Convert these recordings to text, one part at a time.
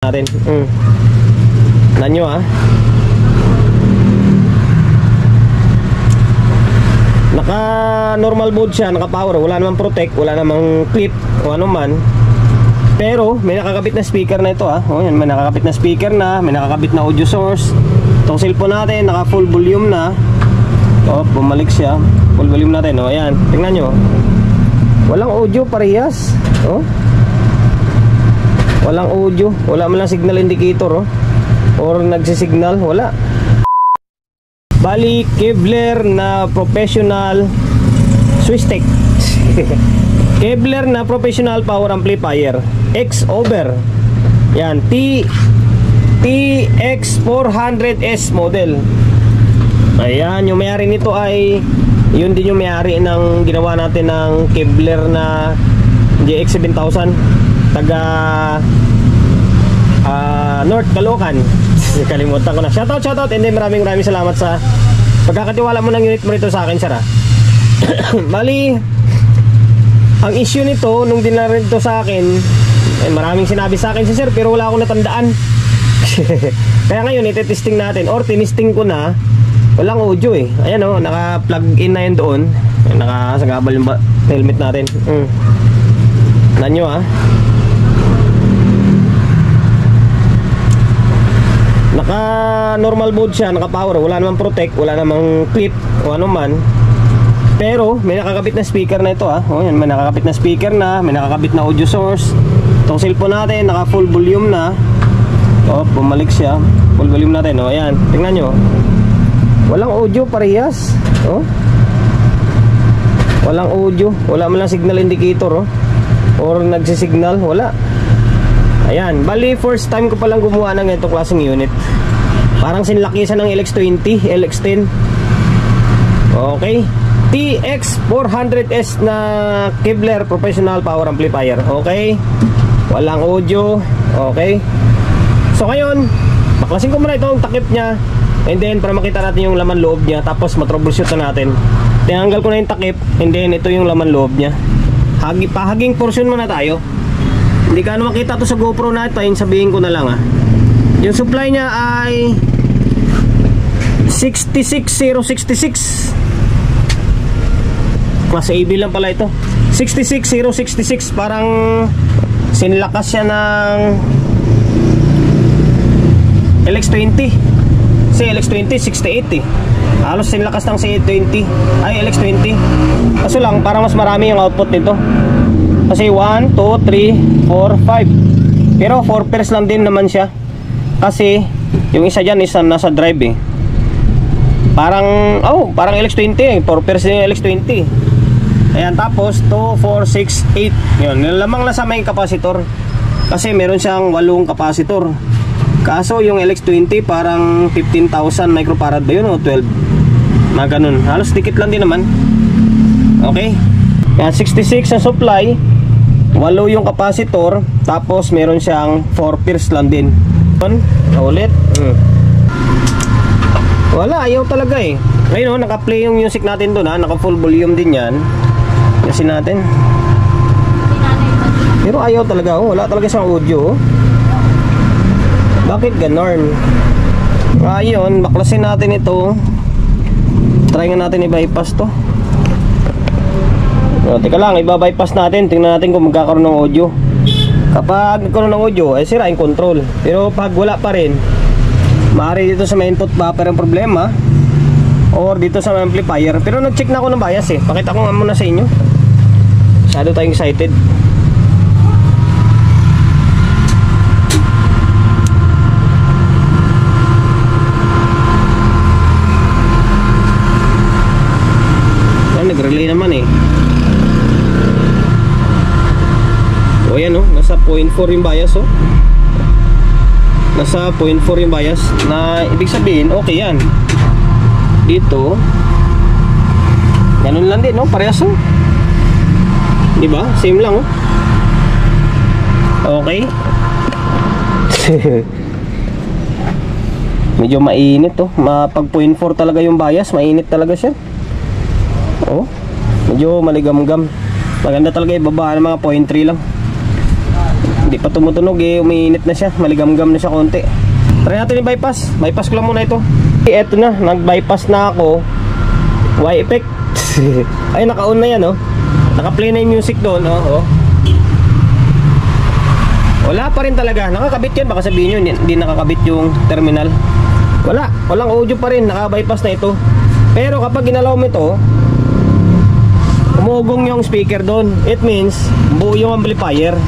natin. Nanyo naka normal mode siya, naka power, wala namang protect, wala namang clip o ano man. Pero may nakakabit na speaker na ito o yan, may nakakabit na speaker na, may nakakabit na audio source. Itong cellphone natin naka full volume na. Bumalik siya, full volume natin. Ayan, tingnan nyo, walang audio parehas. Walang audio, wala man lang signal indicator or nagsisignal, wala. Bali, Kevlar na professional Swistek. Kevlar na professional power amplifier X-Over. Yan, TX400S model. Ayan, yung may-ari nito ay yun din yung may-ari ng ginawa natin ng Kevlar na JX7000, taga North Caloocan. Kalimutan ko na. Shoutout, and then maraming salamat sa pagkakatiwala mo ng unit mo rito sa akin, sir. Bali, ang issue nito nung dinala ito sa akin, maraming sinabi sa akin si sir, pero wala akong natandaan. Kaya ngayon iti-testing natin, or tinisting ko na. Walang audio Ayan naka-plug in na yun doon. Nakasagabal yung helmet natin. Nanyo naka normal mode siya, naka power, wala namang protect, wala namang clip o ano man. Pero may nakakabit na speaker na ito yan, may nakakabit na speaker na, may nakakabit na audio source. Itong cellphone natin naka full volume na. Bumalik siya, full volume natin. Ayan, tingnan nyo, walang audio parehas. Walang audio, wala man lang signal indicator or nagsisignal, wala. Ayan, bali first time ko palang gumawa ng itong klaseng unit. Parang sinlakisan ng LX20, LX10. Okay, TX400S na Kevlar professional power amplifier. Okay, walang audio. Okay, so ngayon baklasin ko muna itong takip nya, and then para makita natin yung laman loob nya, tapos matroubleshoot na natin. Tinanggal ko na yung takip, and then ito yung laman loob nya. Pahaging portion muna tayo. Hindi ka ano makita to sa GoPro natin, sabihin ko na lang yung supply nya ay 66066. Class AB lang pala ito. 66066. Parang sinlakas siya ng LX20. Si LX20 680 halos sinlakas ng C20 ay LX20. Kaso lang parang mas marami yung output nito. Kasi 1, 2, 3, 4, 5. Pero 4 pairs lang din naman siya. Kasi yung isa dyan is nasa drive Parang LX20 4 pairs din yung LX20. Ayan, tapos 2, 4, 6, 8. Yun, nilamang na sa main capacitor. Kasi meron siyang 8 capacitor. Kaso yung LX20 parang 15,000 microfarad ba yun o 12? Mga ganun, halos dikit lang din naman. Okay, yan, 66 na supply, 8 yung capacitor, tapos meron siyang 4 pairs lang din. Ulit wala, ayaw talaga Ngayon naka-play yung music natin doon naka full volume din yan. Kasi natin, pero ayaw talaga wala talaga siyang audio Bakit ganon? Ngayon, baklasin natin ito. Try nga natin i-bypass to. Teka lang, i-bypass natin. Tingnan natin kung magkakaroon ng audio. Kapag nagkaroon ng audio, ay sira yung control. Pero pag wala pa rin, maaari dito sa may input buffer ang problema, or dito sa may amplifier. Pero nag-check na ako ng bias Pakita ko nga muna sa inyo. Masyado tayong excited. Nag-relay naman o yan nasa 0.4 yung bias nasa 0.4 yung bias, na ibig sabihin okay yan. Dito ganun lang din parehas diba? Same lang okay. Medyo mainit pag 0.4 talaga yung bias, mainit talaga siya. Medyo maligam-gam. Maganda talaga ibaba ng mga 0.3 lang. Hindi pa tumutunog eh, umiinit na siya, maligamgam na siya konti. Try natin i-bypass. Bypass ko lang muna ito. Eto na, nag-bypass na ako. Y effect. Ay, naka-on na yan, oh. Naka-play na yung music doon, oh. Wala pa rin talaga. Nakakabit yan, baka sabihin nyo hindi nakakabit yung terminal. Walang audio pa rin, naka-bypass na ito. Pero kapag ginalaw mo ito, umugong yung speaker doon. It means buo yung amplifier.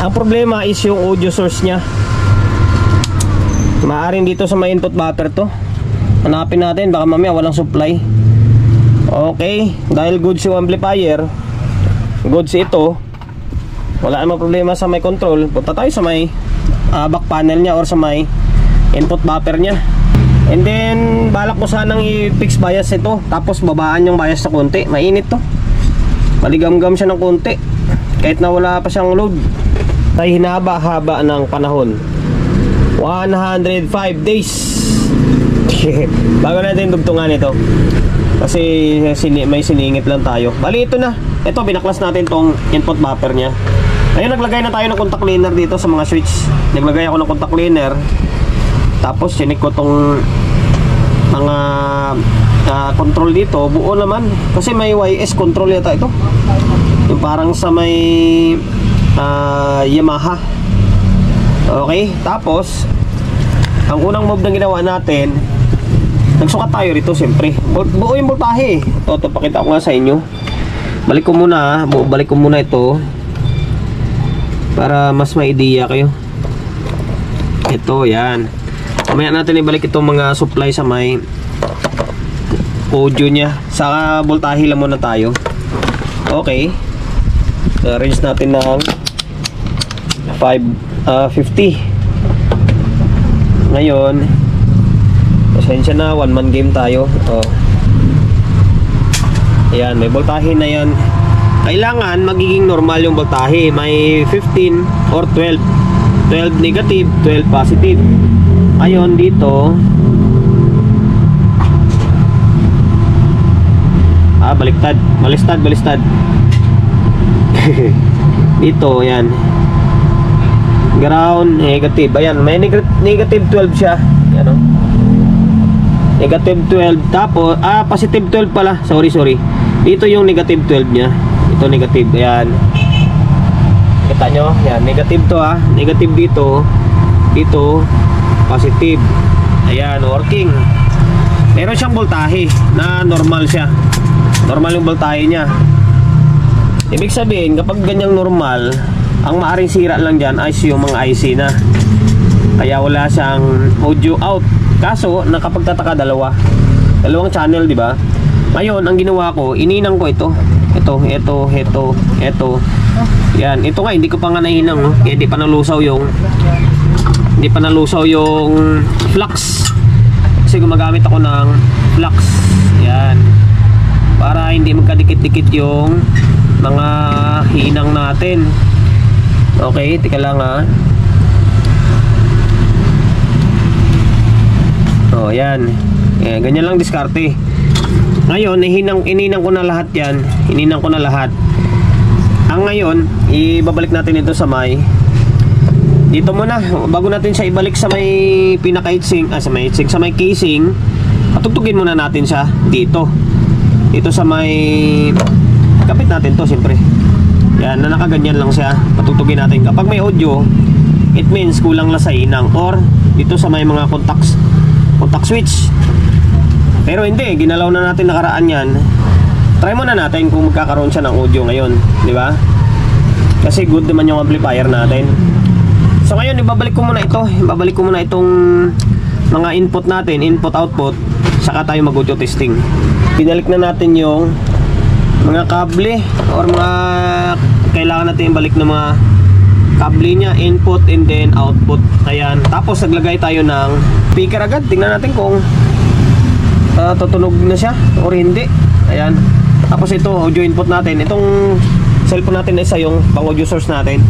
Ang problema is yung audio source nya. Maaaring dito sa may input buffer to. Hanapin natin, baka mamaya walang supply. Okay, dahil goods yung amplifier, goods ito, wala namang problema sa may control. Punta tayo sa may back panel nya or sa may input buffer nya. And then balak ko sanang i-fix bias ito, tapos babaan yung bias sa konti. Mainit to, maligamgam siya ng konti kahit na wala pa siyang load. Tayo hinaba-haba ng panahon, 105 days bago natin dugtungan ito, kasi may siningit lang tayo. Bali ito na, ito binaklas natin tong input buffer nya. Ayun, naglagay na tayo ng contact cleaner dito sa mga switch. Naglagay ako ng contact cleaner, tapos sinik ko tong mga control dito. Buo naman, kasi may YS control yata ito, yung parang sa may Yamaha. Okay, tapos ang unang move na ginawa natin, nagsukat tayo rito siyempre. Buo yung voltahe. Ito, pakita ko nga sa inyo. Balik ko muna ito para mas may idea kayo. Ito, yan. Mamaya natin ibalik itong mga supply sa may audio nya. Sa voltahe lang muna tayo. Okay, range natin ng 550. Ngayon, pasensya na, one man game tayo. Ayan, may voltahe na yan. Kailangan magiging normal yung voltahe. May 15 or 12. 12 negative, 12 positive. Ngayon dito, baliktad. Balistad. Dito, yan. Ground, negative. Ayan, may negative 12 siya. Yan, o. Negative 12. Tapos, positive 12 pala. Sorry. Dito yung negative 12 nya. Ito negative. Ayan. Kita nyo? Yan, negative to, negative dito. Dito, positive. Ayan, working. Meron siyang voltahe na normal siya. Normal yung voltahe nya. Ibig sabihin, kapag ganyang normal, ang maaaring sira lang dyan ay yung mga IC na. Kaya wala siyang audio out. Kaso, nakapagtataka dalawang channel, di ba? Ngayon, ang ginawa ko, ininang ko ito. Ito. Yan, ito nga, hindi ko pa nga nahinang, no? Kaya hindi pa nalusaw yung flux. Kasi gumagamit ako ng flux. Yan. Para hindi magkadikit-dikit yung mga hinang natin. Okay, tika lang, yan. Ganyan lang diskarte. Ngayon, ininang ko na lahat yan. Ang ngayon, ibabalik natin ito sa may dito muna, bago natin siya ibalik sa may pinaka-heatsink, sa may casing. Patugtugin muna natin siya dito sa may kapit natin to, siyempre. Yan, na nakaganyan lang siya. Patugtugin natin. Kapag may audio, it means kulang lang sa inang or dito sa may mga contact switch. Pero hindi, ginalaw na natin nakaraan yan. Try muna natin kung magkakaroon siya ng audio ngayon, di ba? Kasi good naman yung amplifier natin. So ngayon, ibabalik ko muna itong mga input natin, input-output, saka tayo mag-audio testing. Pinalik na natin yung mga kable or mga kailangan natin ibalik na mga kable nya, input and then output. Ayan, tapos naglagay tayo ng speaker agad. Tingnan natin kung tutunog na siya or hindi. Ayan, tapos ito audio input natin. Itong cellphone natin isa yung pang audio source natin.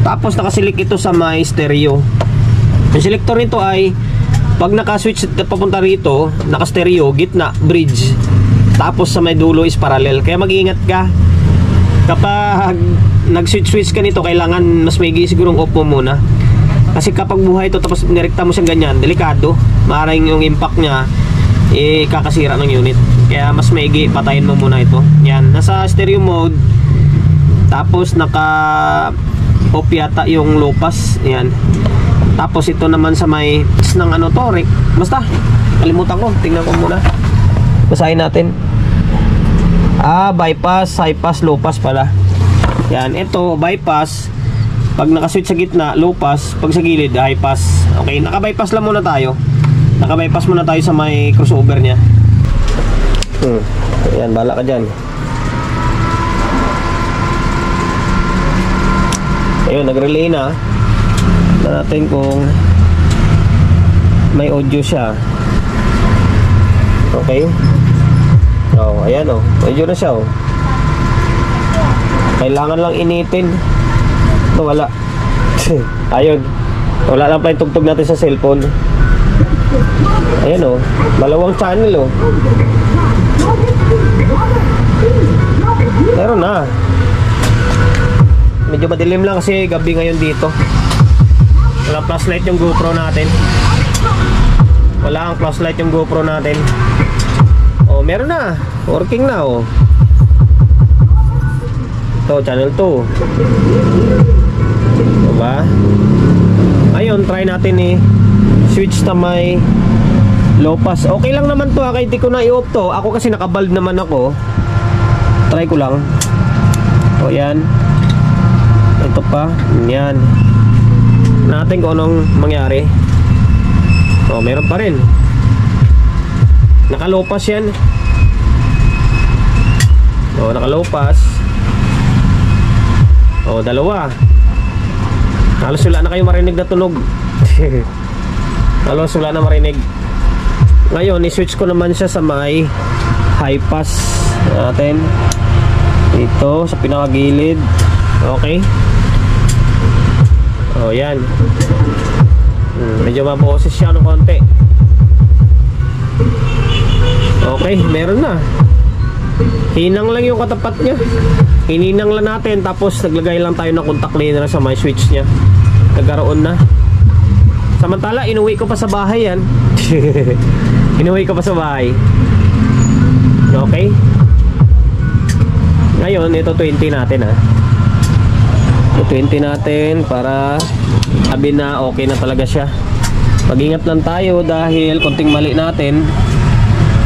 Tapos nakasilik ito sa may stereo. Yung selector nito ay pag naka-switch papunta rito, naka-stereo, gitna, bridge. Tapos sa may dulo is parallel. Kaya mag-iingat ka kapag nag-switch ka nito, kailangan mas maigi sigurong off mo muna. Kasi kapag buhay ito tapos nirekta mo siya ganyan, delikado. Maaaring yung impact niya kakasira ng unit. Kaya mas maigi, patayin mo muna ito. Yan, nasa stereo mode. Tapos naka off yata yung low pass. Yan. Tapos ito naman sa may ng ano to, basta kalimutan ko, tingnan ko muna. Basahin natin. Bypass, high pass, low pass pala. Yan, ito bypass. Pag naka-switch sa gitna, low pass. Pag sa gilid, high pass. Okay, naka-bypass lang muna tayo. Naka-bypass muna tayo sa may crossover niya. Ayan, bala ka dyan. Ayun, nag-relay na. Tignan natin kung may audio siya. Okay. Ayan audio na siya Kailangan lang initin. Ito wala. Ayun. Wala lang pa yung tugtog natin sa cellphone. Ayan dalawang channel Meron na. Medyo madilim lang kasi gabi ngayon dito. Walang flashlight yung GoPro natin. Wala ang flashlight yung GoPro natin. Meron na. Working na Ito, channel 2. Diba? Ayun, try natin switch na may low pass. Okay lang naman to kahit di ko na i-off to. Ako kasi naka-bulb naman ako. Try ko lang. Yan. Ito pa. Yan. Natin kung anong mangyari. Meron pa rin. Naka-low pass yan. Naka-low pass. Dalawa. Halos wala na kayo marinig na tunog. Halos wala na marinig. Ngayon, i-switch ko naman siya sa may high pass natin. Ito, sa pinakagilid. Okay. Yan. Medyo maboses siya ng konti. Okay, meron na. Hinang lang yung katapat niya. Hininang lang natin. Tapos naglagay lang tayo ng contact cleaner sa my switch niya. Nagkaroon na. Samantala, inuwi ko pa sa bahay yan. Inuwi ko pa sa bahay. Okay. Ngayon, ito 20 natin Ito 20 natin para sabi na okay na talaga siya. Mag-ingat lang tayo dahil konting mali natin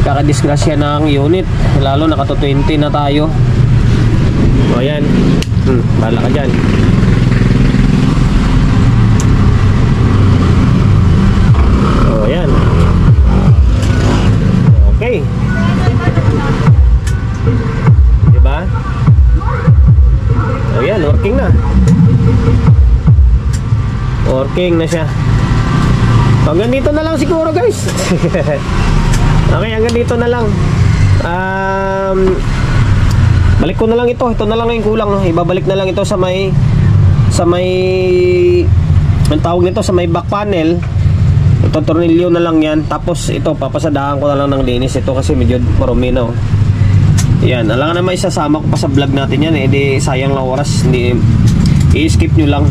kakadisgrasya ng unit, lalo naka 20 na tayo. Ayan. Bala ka dyan. Ayan. Okay. Diba? Ayan, working na. Working na siya. Hanggang dito na lang siguro, guys. Okay, hanggang dito na lang. Balik ko na lang ito. Ito na lang yung kulang. Ibabalik na lang ito sa may ang tawag nito, sa may back panel. Ito tornilyo na lang yan. Tapos ito, papasadahan ko na lang ng linis ito kasi medyo marumi na Yan, alangan na may isasama ko pa sa vlog natin yan Hindi sayang lang oras. Hindi, i-skip nyo lang.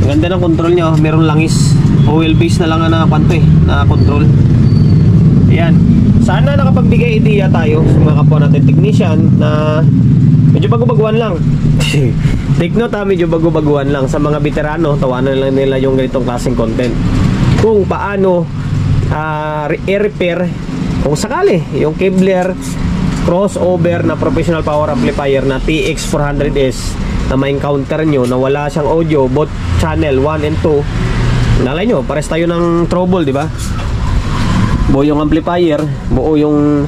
Ang ganda ng control nya, meron langis. Oil base na lang na control. Ayan. Sana nakapagbigay idea tayo sa mga kapwa natin technician na medyo bago-baguan lang. Take note medyo bago-baguan lang. Sa mga veterano, tawanan lang nila yung ganitong klaseng content. Kung paano i-repair kung sakali yung Kevlar crossover na professional power amplifier na TX400S na ma-encounter nyo na wala siyang audio, both channel 1 and 2. Nalay nyo, pares tayo ng trouble, di ba? Buo yung amplifier, buo yung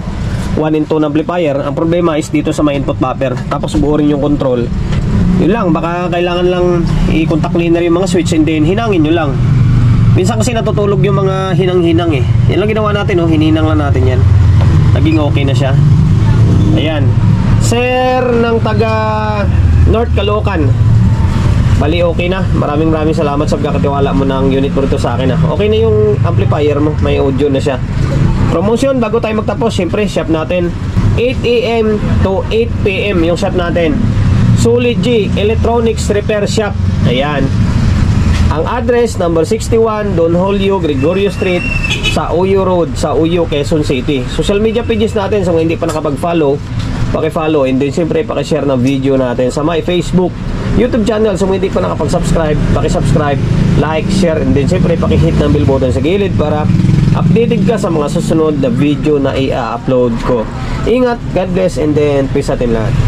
1 and 2 na amplifier. Ang problema is dito sa may input buffer. Tapos buo rin yung control. Yun lang, baka kailangan lang i-contact cleaner yung mga switch and then hinangin nyo lang. Minsan kasi natutulog yung mga hinang-hinang Yan lang ginawa natin, hininang lang natin yan. Naging okay na siya. Ayan. Sir ng taga North Caloocan, bali okay na. Maraming salamat sa pagkakatiwala mo ng unit mo rito sa akin Okay na yung amplifier mo, may audio na siya. Promotion bago tayo magtapos, syempre shop natin 8 AM to 8 PM yung shop natin. Solid G Electronics Repair Shop. Ayan. Ang address, number 61, Don Julio Gregorio Street, sa Uyo Road, sa Uyo, Quezon City. Social media pages natin, so kung hindi pa nakapag-follow, paki-follow, and then siyempre paki-share ng video natin sa my Facebook, YouTube channel. So kung hindi pa nakapag-subscribe, paki-subscribe, like, share, and then siyempre paki-hit ng bell button sa gilid para updated ka sa mga susunod na video na i-upload ko. Ingat, God bless, and then peace atin lahat.